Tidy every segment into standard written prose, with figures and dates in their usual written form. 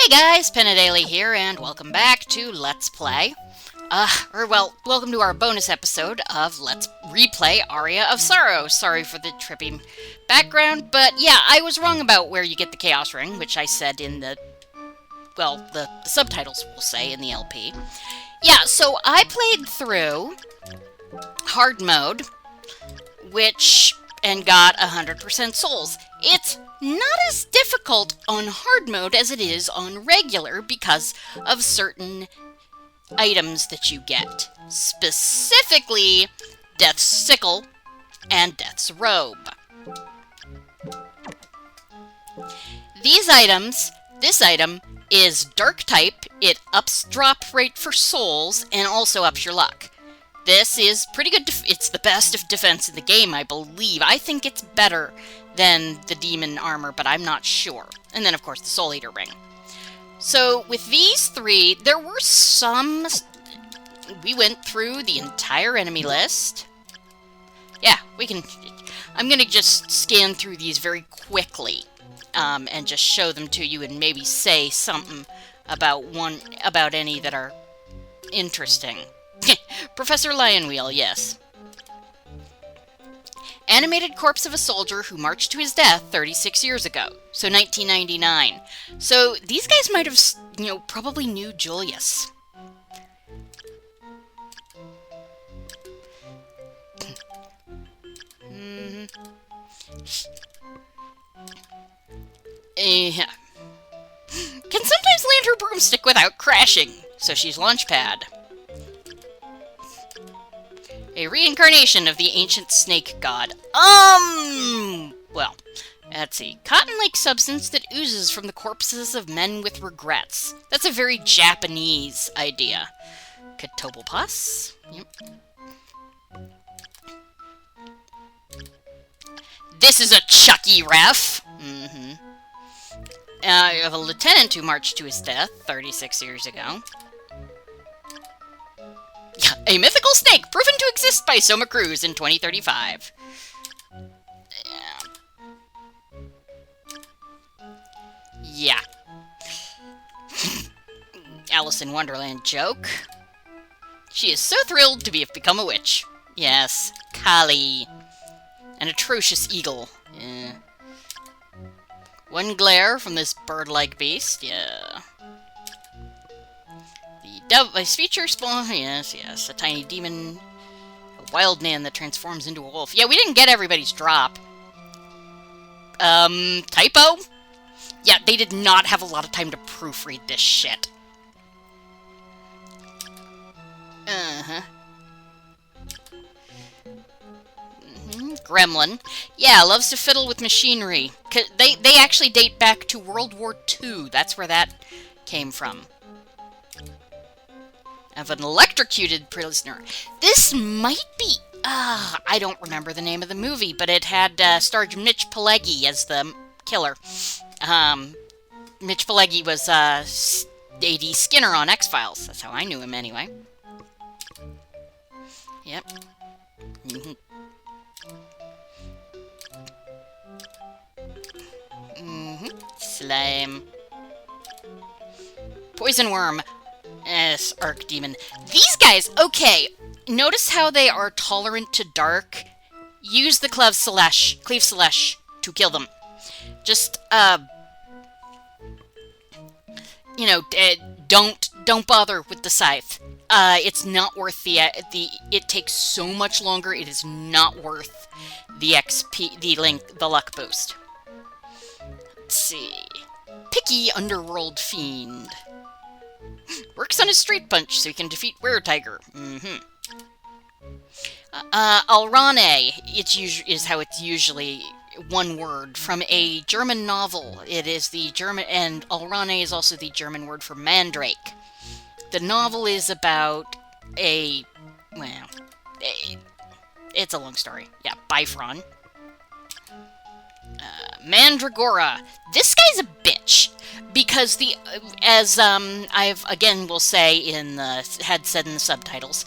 Hey guys, Daily here, and welcome back to Let's Play. Welcome to our bonus episode of Let's Replay Aria of Sorrow. Sorry for the trippy background, but yeah, I was wrong about where you get the Chaos Ring, which I said in the subtitles will say in the LP. Yeah, so I played through hard mode, and got 100% souls. It's not as difficult on hard mode as it is on regular because of certain items that you get. Specifically, Death's Sickle and Death's Robe. This item is Dark type, it ups drop rate for souls, and also ups your luck. This is pretty good. It's the best of defense in the game, I believe. I think it's better than the demon armor, but I'm not sure. And then, of course, the Soul Eater ring. So, with these three, there were some... We went through the entire enemy list. Yeah, we can... I'm going to just scan through these very quickly, and just show them to you and maybe say something about any that are interesting. Professor Lionwheel, yes. Animated corpse of a soldier who marched to his death 36 years ago. So 1999. So these guys might have, probably knew Julius. Yeah. Can sometimes land her broomstick without crashing. So she's Launchpad. A reincarnation of the ancient snake god. Well, let's see. Cotton-like substance that oozes from the corpses of men with regrets. That's a very Japanese idea. Catopopus? Yep. This is a Chucky ref. Of a lieutenant who marched to his death 36 years ago. A mythical snake proven to exist by Soma Cruz in 2035. Yeah. Alice in Wonderland joke. She is so thrilled to have become a witch. Yes, Kali. An atrocious eagle. Yeah. One glare from this bird-like beast. Yeah. Dove feature spawn, yes, a tiny demon, a wild man that transforms into a wolf. Yeah, we didn't get everybody's drop. Typo? Yeah, they did not have a lot of time to proofread this shit. Gremlin. Yeah, loves to fiddle with machinery. They actually date back to World War II. That's where that came from. Of an electrocuted prisoner. This might be... I don't remember the name of the movie, but it had starred Mitch Pileggi as the killer. Mitch Pileggi was A.D. Skinner on X-Files. That's how I knew him, anyway. Yep. Slime. Poison worm. Yes, Archdemon. These guys, okay, notice how they are tolerant to dark? Use the Cleave Slash to kill them. Just, don't bother with the scythe. It's not worth it takes so much longer, it is not worth the XP, the luck boost. Let's see. Picky Underworld Fiend. Works on his straight punch so he can defeat Were-Tiger. Alrane, is how it's usually one word, from a German novel. It is the German, and Alrane is also the German word for mandrake. The novel is about it's a long story. Yeah, Bifron. Mandragora. This guy's a bitch. Because I've again will say had said in the subtitles,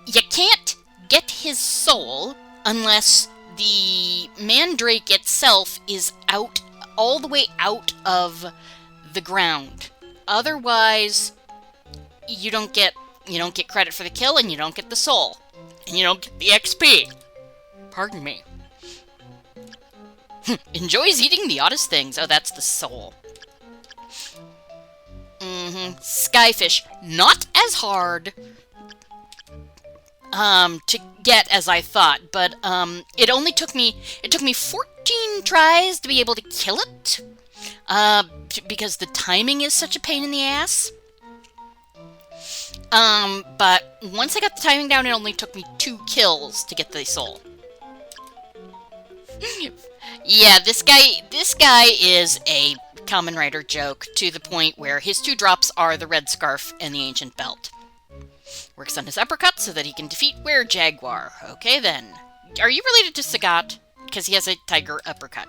you can't get his soul unless the mandrake itself is all the way out of the ground. Otherwise, you don't get credit for the kill, and you don't get the soul, and you don't get the XP. Pardon me. Enjoys eating the oddest things. Oh, that's the soul. Skyfish. Not as hard to get as I thought, but it only took me 14 tries to be able to kill it, because the timing is such a pain in the ass. But once I got the timing down, it only took me 2 kills to get the soul. Yeah, this guy is a Kamen Rider joke to the point where his 2 drops are the red scarf and the ancient belt. Works on his uppercut so that he can defeat Were Jaguar. Okay then. Are you related to Sagat? Because he has a tiger uppercut.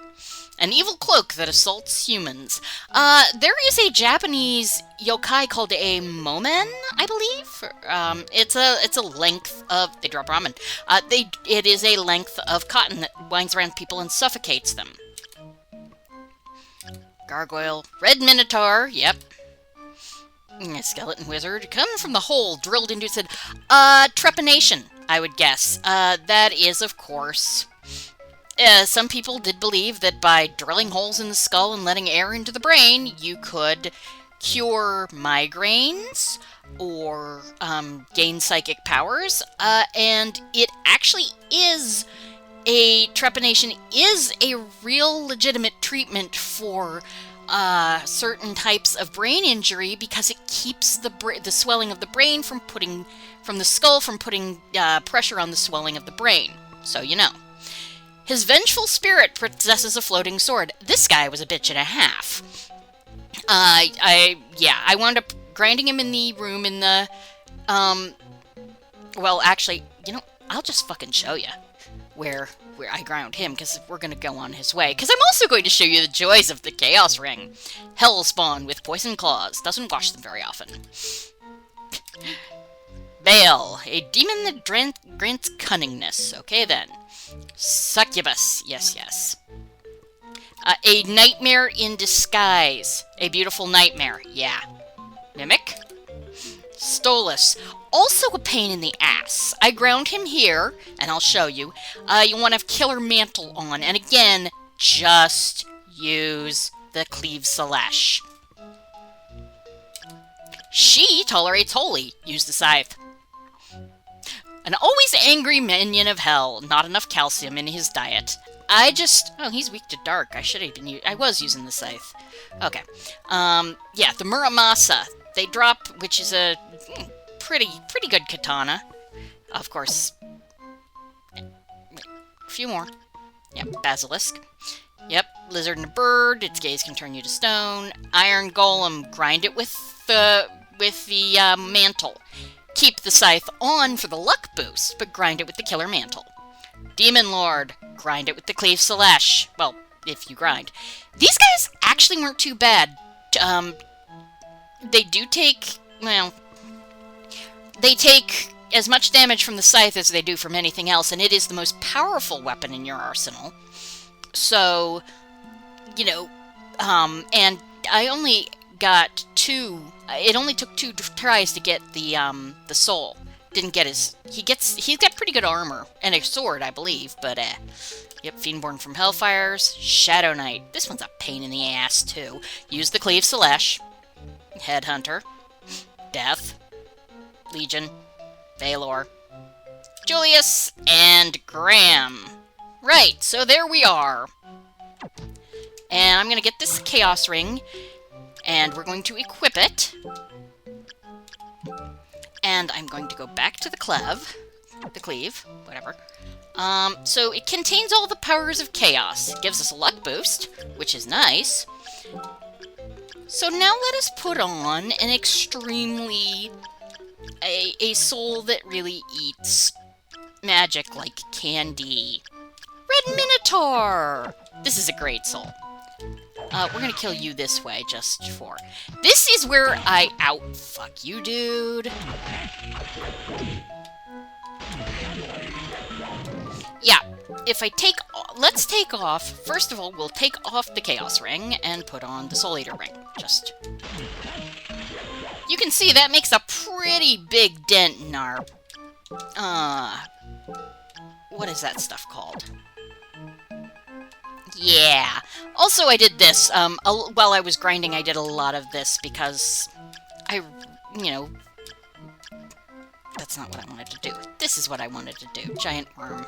An evil cloak that assaults humans. There is a Japanese yokai called a Momen, I believe. It's a length of... They drop ramen. It is a length of cotton that winds around people and suffocates them. Gargoyle. Red Minotaur. Yep. A skeleton wizard. Come from the hole drilled into... Said, trepanation, I would guess. That is, of course... some people did believe that by drilling holes in the skull and letting air into the brain, you could cure migraines or gain psychic powers. And it actually is trepanation is a real legitimate treatment for certain types of brain injury, because it keeps the swelling of the brain from putting pressure on the swelling of the brain. So you know. His vengeful spirit possesses a floating sword. This guy was a bitch and a half. I wound up grinding him in the room in the, well, actually, you know, I'll just fucking show you where I ground him, because we're gonna go on his way. Because I'm also going to show you the joys of the Chaos Ring. Hellspawn with poison claws. Doesn't wash them very often. Bale, a demon that grants cunningness. Okay, then. Succubus. Yes, yes. A nightmare in disguise. A beautiful nightmare. Yeah. Mimic. Stolas. Also a pain in the ass. I ground him here, and I'll show you. You want to have Killer Mantle on, and again, just use the Cleave Selesh. She tolerates Holy. Use the Scythe. An always angry minion of hell. Not enough calcium in his diet. Oh, he's weak to dark. I was using the Scythe. Okay. Yeah, the Muramasa. They drop, which is a pretty good katana. Of course. A few more. Yep, Basilisk. Yep, Lizard and a Bird. Its gaze can turn you to stone. Iron Golem. Grind it with the mantle. Keep the Scythe on for the luck boost, but grind it with the Killer Mantle. Demon Lord. Grind it with the Cleave Selesh. Well, if you grind. These guys actually weren't too bad. They do take, well, they take as much damage from the Scythe as they do from anything else, and it is the most powerful weapon in your arsenal. So, you know, and I only got 2. It only took 2 tries to get the soul. Didn't get his... He's got pretty good armor. And a sword, I believe, but, Yep, Fiendborn from Hellfires. Shadow Knight. This one's a pain in the ass, too. Use the Cleave Selesh. Headhunter. Death. Legion. Valor. Julius. And Graham. Right, so there we are. And I'm gonna get this Chaos Ring, and we're going to equip it. And I'm going to go back to the cleave, whatever. So it contains all the powers of chaos. It gives us a luck boost, which is nice. So now let us put on an extremely... a soul that really eats magic like candy. Red Minotaur! This is a great soul. We're gonna kill you this way, just for... This is where I out-fuck you, dude. Yeah, if I take... Let's take off... First of all, we'll take off the Chaos Ring and put on the Soul Eater Ring. Just... You can see that makes a pretty big dent in our... what is that stuff called? Yeah. Also, I did this. While I was grinding, I did a lot of this because I, you know... That's not what I wanted to do. This is what I wanted to do. Giant worm.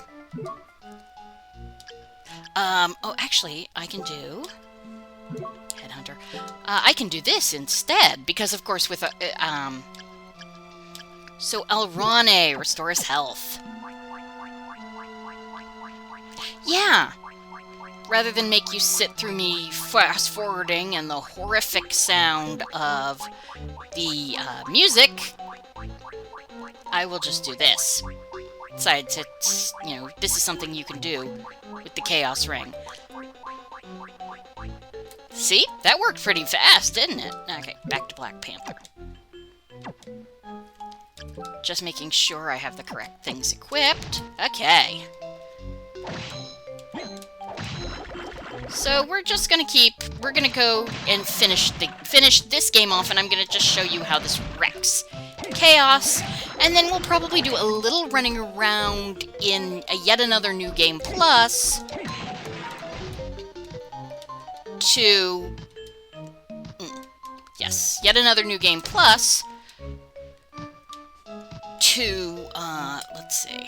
Oh, actually, I can do... Headhunter. I can do this instead, because, of course, with... So, Alrane restores health. Yeah! Rather than make you sit through me fast-forwarding and the horrific sound of the music, I will just do this. Besides, it's, you know, this is something you can do with the Chaos Ring. See? That worked pretty fast, didn't it? Okay, back to Black Panther. Just making sure I have the correct things equipped. Okay. So we're just gonna we're gonna go and finish this game off, and I'm gonna just show you how this wrecks Chaos, and then we'll probably do a little running around in yet another New Game Plus to... yes, yet another New Game Plus to, let's see.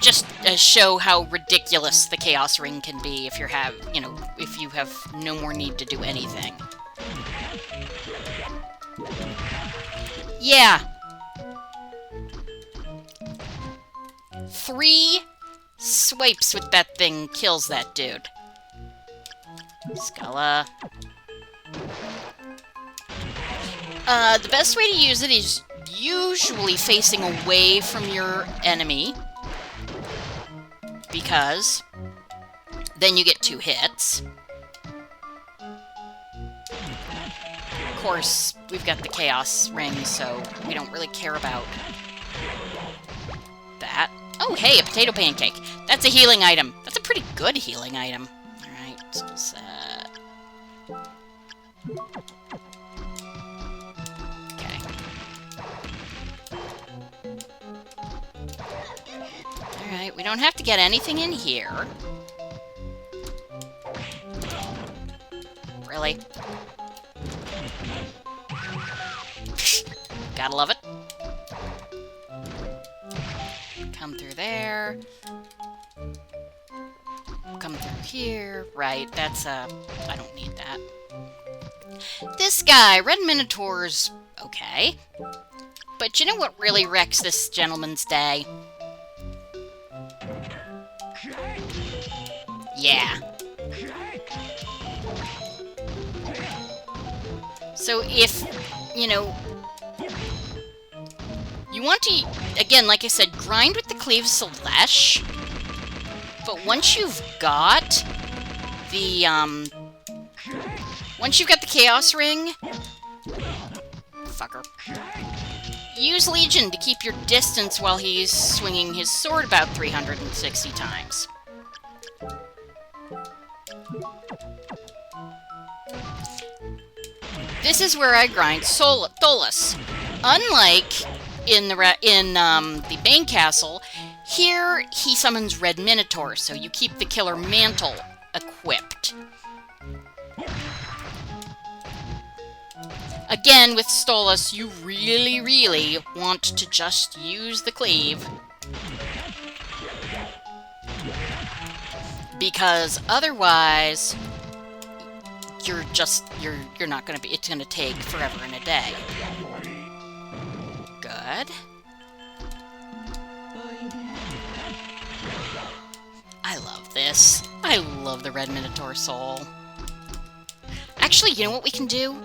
Just show how ridiculous the Chaos Ring can be if you have no more need to do anything. Yeah. 3 swipes with that thing kills that dude. Scala. The best way to use it is usually facing away from your enemy, because then you get 2 hits. Of course, we've got the Chaos Ring, so we don't really care about that. Oh, hey, a potato pancake. That's a healing item. That's a pretty good healing item. Alright, skill set. Okay. Alright, we don't have to get anything in here. Really? Gotta love it. Come through there. Come through here. Right, that's, I don't need that. This guy, Red Minotaur's okay. But you know what really wrecks this gentleman's day? Yeah. So if, you know, you want to, again, like I said, grind with the Cleave Selesh, but once you've got the, Chaos Ring, fucker, use Legion to keep your distance while he's swinging his sword about 360 times. This is where I grind Tholus. Unlike in the main castle, here he summons Red Minotaur, so you keep the Killer Mantle equipped. Again, with Stolas, you really, really want to just use the cleave, because otherwise you're not gonna be, it's gonna take forever and a day. Good. I love this. I love the Red Minotaur soul. Actually, you know what we can do?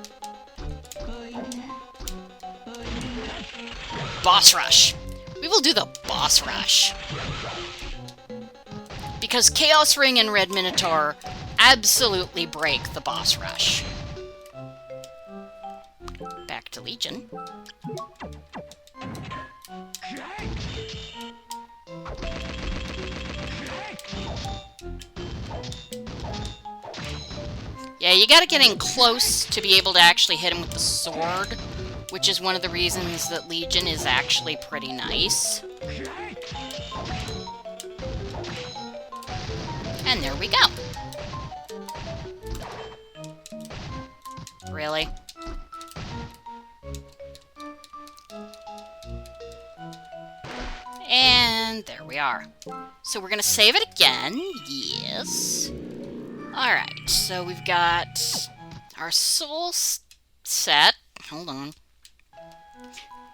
Boss Rush. We will do the Boss Rush. Because Chaos Ring and Red Minotaur absolutely break the Boss Rush. Back to Legion. Yeah, you gotta get in close to be able to actually hit him with the sword, which is one of the reasons that Legion is actually pretty nice. And there we go. Really? And there we are. So we're gonna save it again. Yes. Alright, so we've got our soul set. Hold on.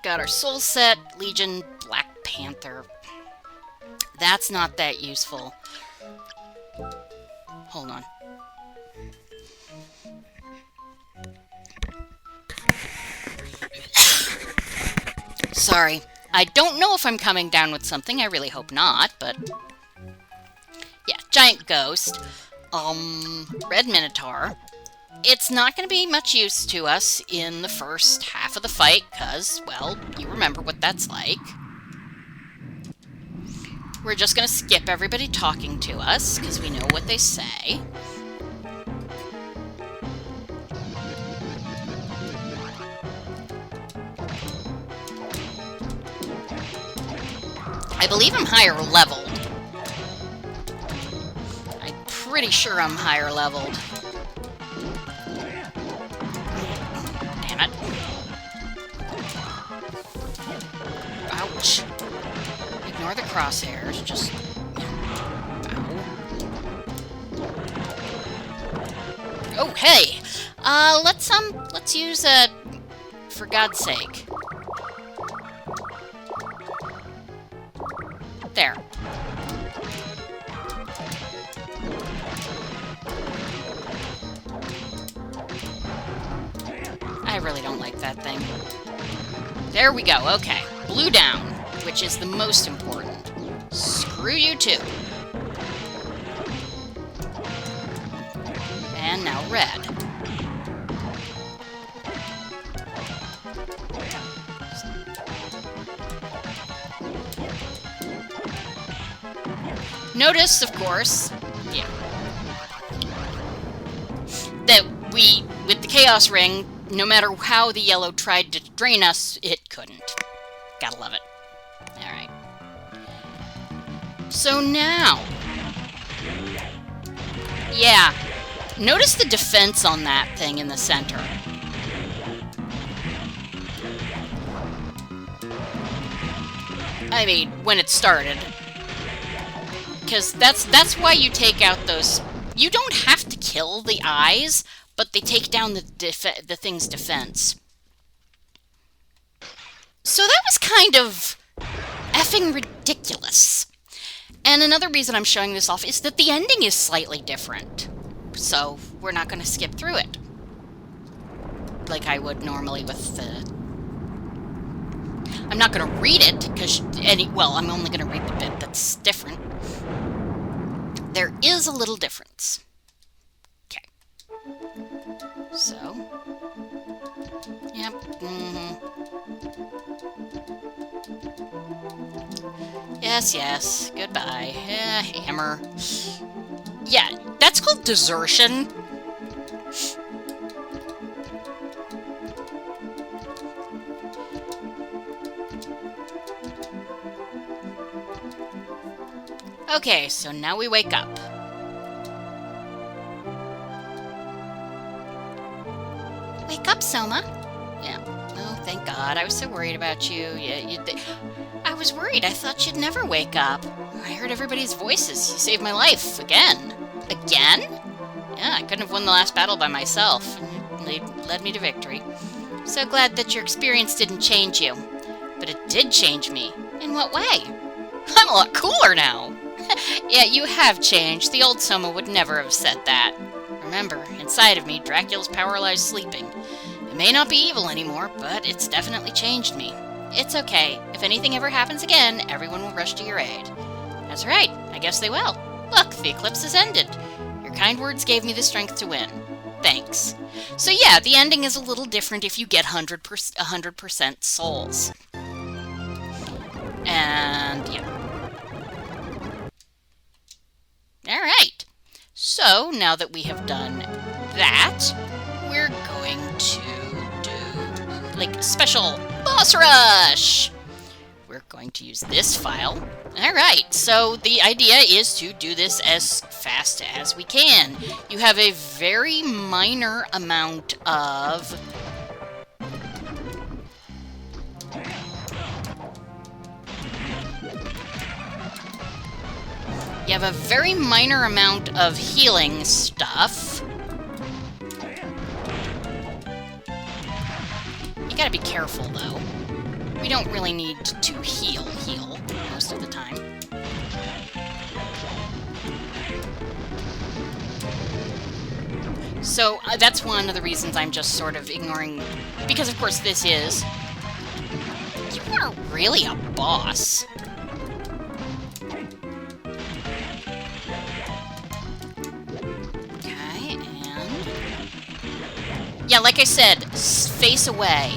Got our soul set, Legion, Black Panther. That's not that useful. Hold on. Sorry. I don't know if I'm coming down with something. I really hope not, but... yeah, Giant Ghost. Red Minotaur. It's not going to be much use to us in the first half of the fight, because, well, you remember what that's like. We're just going to skip everybody talking to us, because we know what they say. I believe I'm higher leveled. I'm pretty sure I'm higher leveled. Damn it. Ouch. Ignore the crosshairs, just... ow. Oh, hey! Let's use a... for God's sake. There. I really don't like that thing. There we go, okay. Blue down, which is the most important. Screw you too. And now red. Notice, of course, yeah, that we, with the Chaos Ring, no matter how the yellow tried to drain us, it couldn't. Gotta love it. Alright. So now... yeah. Notice the defense on that thing in the center. I mean, when it started. Because that's why you take out those... you don't have to kill the eyes, but they take down the thing's defense. So that was kind of effing ridiculous. And another reason I'm showing this off is that the ending is slightly different. So we're not going to skip through it. Like I would normally with the... I'm not going to read it, because well, I'm only going to read the bit that's different. There is a little difference. Okay. So. Yep. Yes, yes. Goodbye. Hammer. Yeah, that's called desertion. Okay, so now we wake up. Wake up, Soma. Yeah. Oh, thank God. I was so worried about you. Yeah, I was worried. I thought you'd never wake up. I heard everybody's voices. You saved my life. Again. Again? Yeah, I couldn't have won the last battle by myself. They led me to victory. So glad that your experience didn't change you. But it did change me. In what way? I'm a lot cooler now. Yeah, you have changed. The old Soma would never have said that. Remember, inside of me, Dracula's power lies sleeping. It may not be evil anymore, but it's definitely changed me. It's okay. If anything ever happens again, everyone will rush to your aid. That's right. I guess they will. Look, the eclipse has ended. Your kind words gave me the strength to win. Thanks. So yeah, the ending is a little different if you get 100% souls. And, yeah. Alright. So, now that we have done that, we're going to do, like, special boss rush! We're going to use this file. Alright, so the idea is to do this as fast as we can. You have a very minor amount of... You have a very minor amount of healing stuff. You gotta be careful, though. We don't really need to heal most of the time. So that's one of the reasons I'm just sort of ignoring, because of course this is... You are really a boss. Okay, and... Yeah, like I said, face away.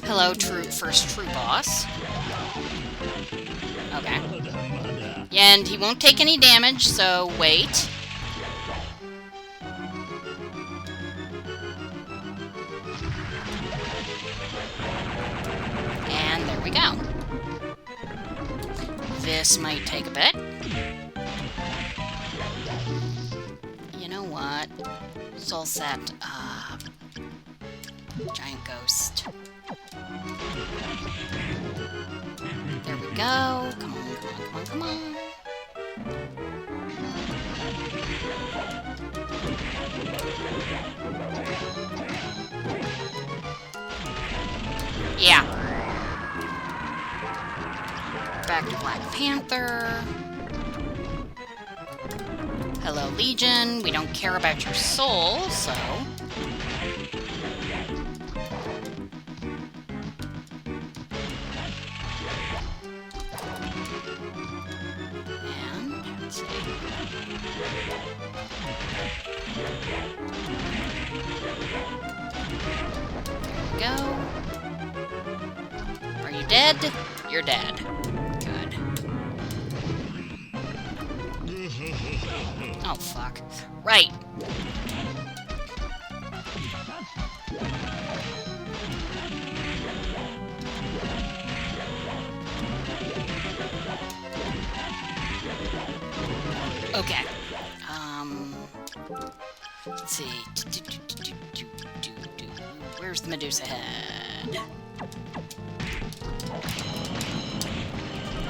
Hello, first true boss. Okay. And he won't take any damage, so wait. And there we go. This might take a bit. You know what? Soul set, giant ghost. There we go. Come on, come on, come on, come on. Yeah. Back to Black Panther. Hello, Legion. We don't care about your soul, so... Go. Are you dead? You're dead. Good. Oh, fuck. Right. Okay. Let's see. Where's the Medusa head?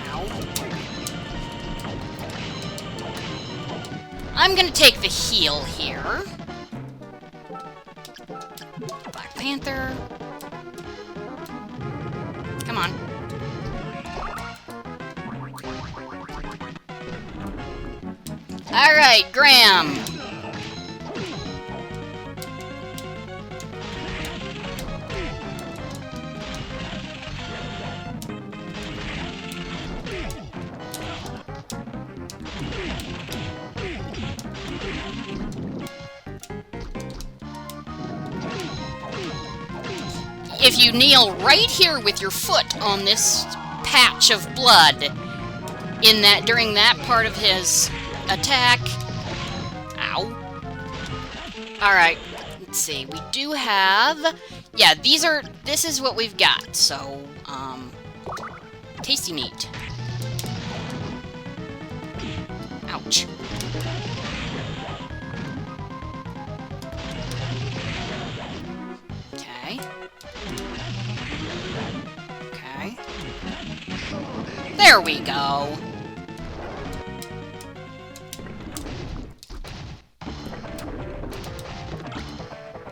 Ow. I'm gonna take the heal here. Black Panther. Come on. Alright, Graham. If you kneel right here with your foot on this patch of blood during that part of his attack. Ow. Alright, let's see. We do have... Yeah, this is what we've got. So, tasty meat. Ouch. Okay. Okay. There we go.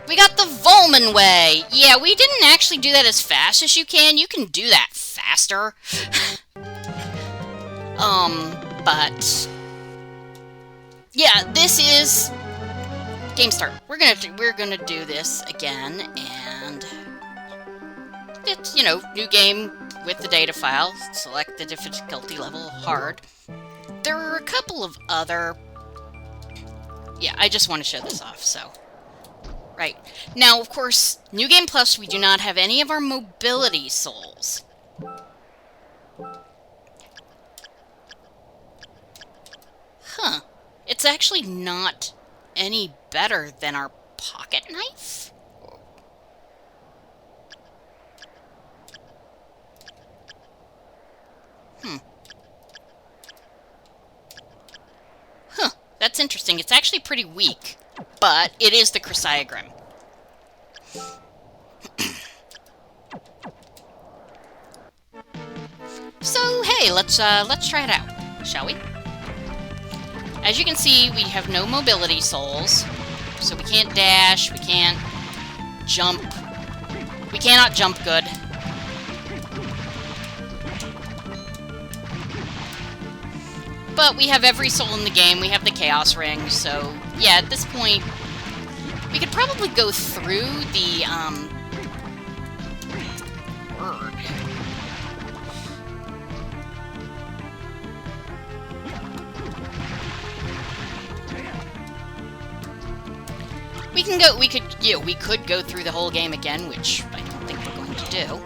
We got the Volman way! Yeah, we didn't actually do that as fast as you can. You can do that faster. But... Yeah, this is... Game start. We're gonna do this again, and... It's, you know, new game with the data file. Select the difficulty level, hard. There are a couple of other... Yeah, I just want to show this off, so... Right. Now, of course, New Game Plus, we do not have any of our mobility souls. Huh. It's it's actually not any better than our pocket knife. Huh, that's interesting. It's actually pretty weak, but it is the Chrysaegrim. So, hey, let's try it out, shall we? As you can see, we have no mobility souls, so we can't dash, we can't jump. We cannot jump good. But we have every soul in the game, we have the Chaos Ring, so yeah, at this point, we could probably go through the, word. We could go through the whole game again, which I don't think we're going to do.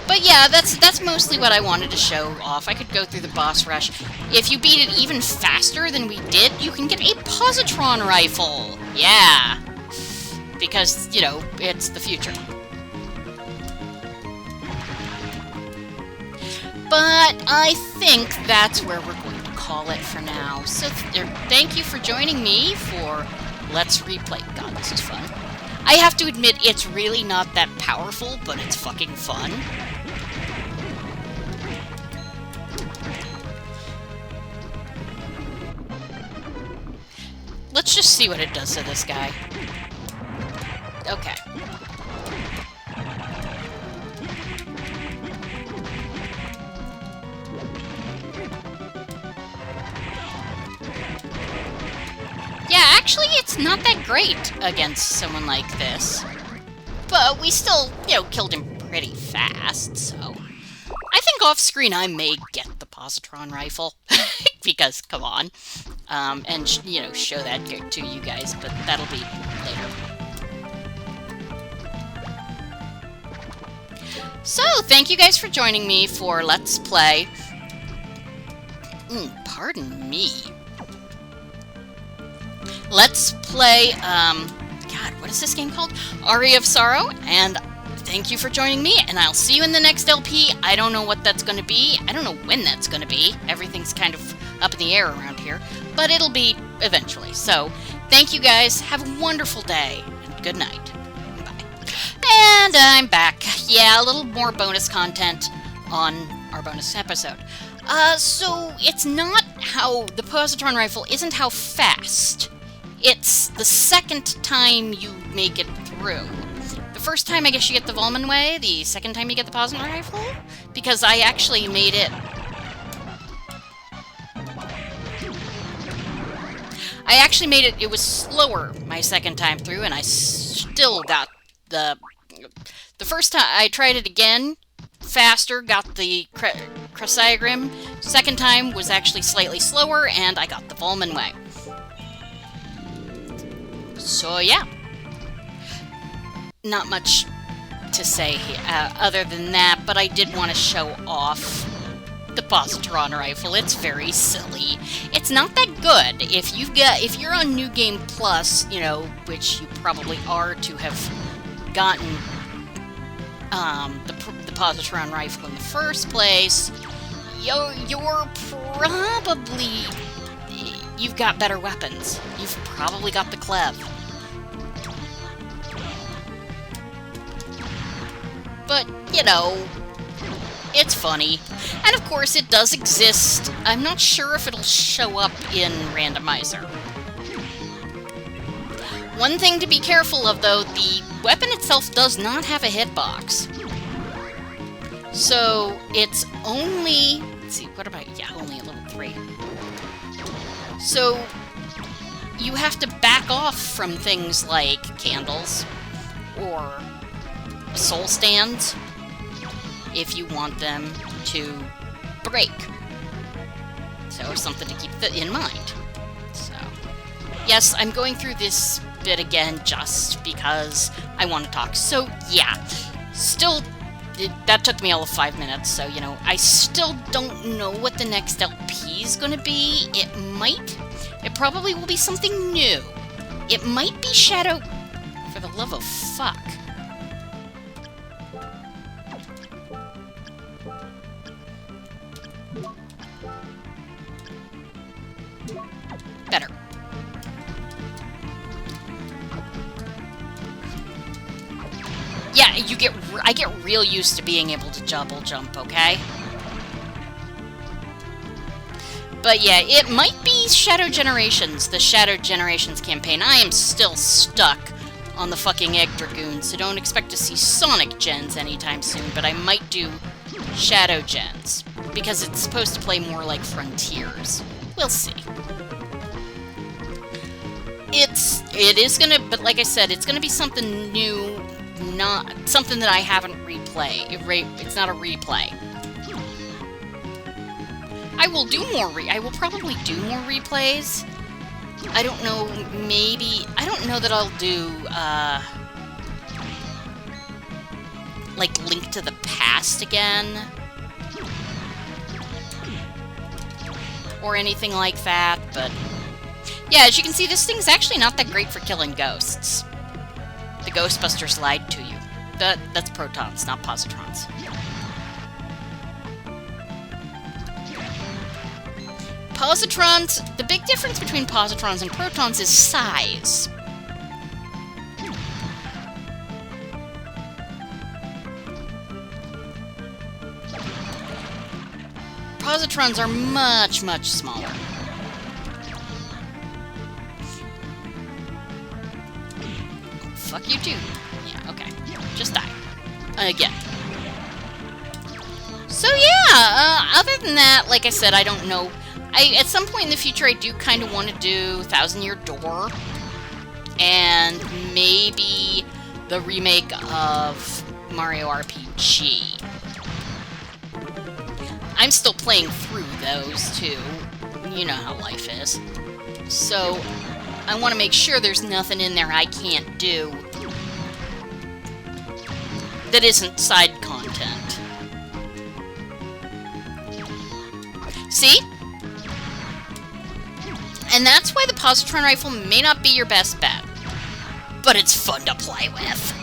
But yeah, that's mostly what I wanted to show off. I could go through the boss rush. If you beat it even faster than we did, you can get a positron rifle! Yeah! Because, you know, it's the future. But I think that's where we're going to call it for now. So thank you for joining me for Let's Replay. God, this is fun. I have to admit, it's really not that powerful, but it's fucking fun. Let's just see what it does to this guy. Okay. Yeah, actually, it's not that great against someone like this. But we still, you know, killed him pretty fast, so... I think off-screen I may get the positron rifle. Because, come on. And, you know, show that to you guys, but that'll be later. So, thank you guys for joining me for Let's Play... pardon me. Let's play, God, what is this game called? Aria of Sorrow, and thank you for joining me, and I'll see you in the next LP. I don't know what that's going to be. I don't know when that's going to be. Everything's kind of up in the air around here, but it'll be eventually. So, thank you guys. Have a wonderful day, and good night. Bye. And I'm back. Yeah, a little more bonus content on our bonus episode. So, it's not how... The positron rifle isn't how fast... It's the second time you make it through. The first time, I guess, you get the Volman way. The second time, you get the positron rifle. Because I actually made it... It was slower my second time through, and I still got the... The first time I tried it again, faster, got the Chrysaegrim. Second time was actually slightly slower, and I got the Volman way. So, yeah. Not much to say other than that, but I did want to show off the positron rifle. It's very silly. It's not that good. If you're on New Game Plus, you know, which you probably are to have gotten the positron rifle in the first place, you're probably... You've got better weapons. You've probably got the Clev. But, you know, it's funny. And of course, it does exist. I'm not sure if it'll show up in Randomizer. One thing to be careful of, though, the weapon itself does not have a hitbox. So, it's only... Let's see, what about... Yeah, only a level 3. So, you have to back off from things like candles or soul stands if you want them to break. So, something to keep in mind. So, yes, I'm going through this bit again just because I want to talk. So, yeah, still that took me all of 5 minutes, so, you know, I still don't know what the next LP is gonna be. It probably will be something new. It might be Shadow... For the love of fuck. Better. Yeah, I get real used to being able to double jump, okay? But yeah, it might be Shadow Generations, the Shadow Generations campaign. I am still stuck on the fucking Egg Dragoon, so don't expect to see Sonic Gens anytime soon, but I might do Shadow Gens, because it's supposed to play more like Frontiers. We'll see. It is gonna, but like I said, it's gonna be something new, not something that I haven't replayed. It's not a replay. I will probably do more replays. I don't know, I don't know that I'll do, like, Link to the Past again. Or anything like that, but... Yeah, as you can see, this thing's actually not that great for killing ghosts. The Ghostbusters lied to you. That's protons, not positrons. Positrons, the big difference between positrons and protons is size. Positrons are much, much smaller. Fuck you too. Yeah, okay. Just die. Again. So yeah, other than that, like I said, I don't know. At some point in the future, I do kind of want to do Thousand Year Door, and maybe the remake of Mario RPG. I'm still playing through those, too. You know how life is. So, I want to make sure there's nothing in there I can't do that isn't side content. See? And that's why the positron rifle may not be your best bet. But it's fun to play with.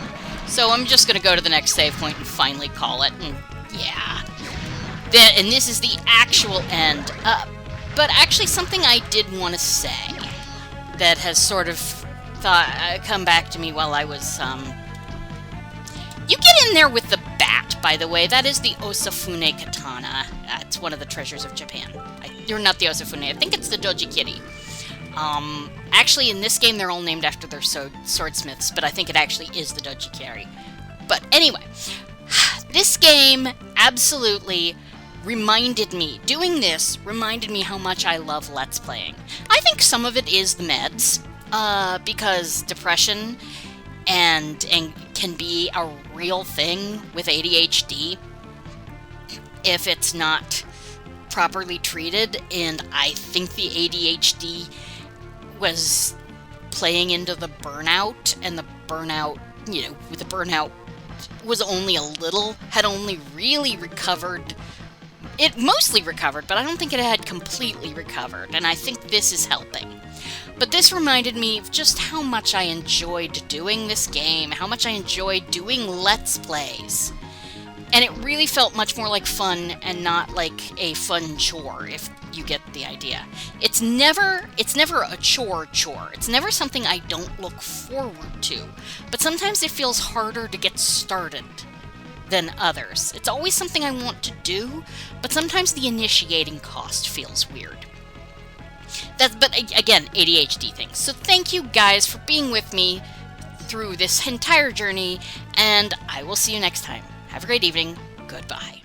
So I'm just going to go to the next save point and finally call it. And yeah. And this is the actual end. But actually something I did want to say that has sort of come back to me while I was... You get in there with the bat, by the way. That is the Osafune Katana. It's one of the treasures of Japan. You're not the Osafune. I think it's the Dojikiri. Actually, in this game, they're all named after their swordsmiths, but I think it actually is the Dojikiri. But anyway, this game absolutely reminded me, doing this reminded me how much I love Let's Playing. I think some of it is the meds, because depression and can be a real thing with ADHD if it's not properly treated, and I think the ADHD was playing into the burnout, and the burnout, you know, the burnout was only had only really recovered. It mostly recovered, but I don't think it had completely recovered, and I think this is helping. But this reminded me of just how much I enjoyed doing this game, how much I enjoyed doing Let's Plays. And it really felt much more like fun and not like a fun chore, if you get the idea. It's never a chore. It's never something I don't look forward to. But sometimes it feels harder to get started than others. It's always something I want to do, but sometimes the initiating cost feels weird. But again, ADHD things. So thank you guys for being with me through this entire journey, and I will see you next time. Have a great evening. Goodbye.